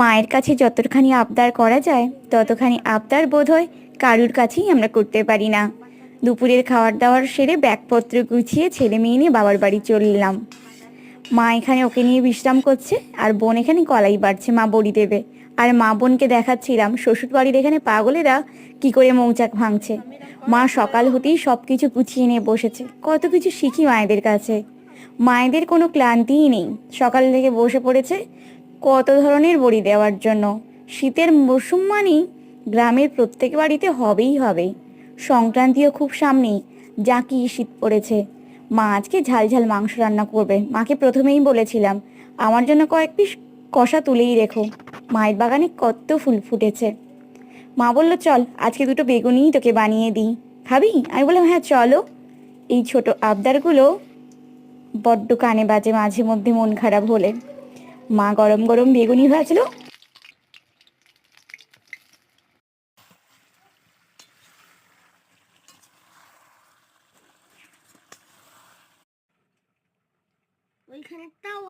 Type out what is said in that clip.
মায়ের কাছে যতখানি আবদার করা যায় ততখানি আবদার বোধহয় কারুর কাছেই আমরা করতে পারি না। দুপুরের খাবার দাবার সেরে ব্যাগপত্র গুছিয়ে ছেলে মেয়ে নিয়ে বাবার বাড়ি চললাম। মা এখানে ওকে নিয়ে বিশ্রাম করছে, আর বোন এখানে কলাই বাড়ছে, মা বড়ি দেবে। আর মা বোনকে দেখাচ্ছিলাম শ্বশুর বাড়ির এখানে পাগলেরা কি করে মৌচাক ভাঙছে। মা সকাল হতেই সব কিছু গুছিয়ে নিয়ে বসেছে। কত কিছু শিখি মায়েদের কাছে। মায়েদের কোনো ক্লান্তিই নেই, সকাল থেকে বসে পড়েছে কত ধরনের বড়ি দেওয়ার জন্য। শীতের মরশুম মানেই গ্রামের প্রত্যেক বাড়িতে হবেই হবে। সংক্রান্তিও খুব সামনেই, যা কি শীত পড়েছে। মা আজকে ঝাল ঝাল মাংস রান্না করবে। মাকে প্রথমেই বলেছিলাম আমার জন্য কয়েক পিস কষা তুলেই রেখো, মায়ের বাগানে কত ফুল ফুটেছে। মা বলল চল আজকে দুটো বেগুনিই তোকে বানিয়ে দিই, খাবি? আমি বললাম হ্যাঁ চলো। এই ছোট আবদারগুলো বড্ড কানে বাজে মাঝে মধ্যে মন খারাপ হলে। মা গরম গরম বেগুনি ভাজলো। ওইখানেরটাও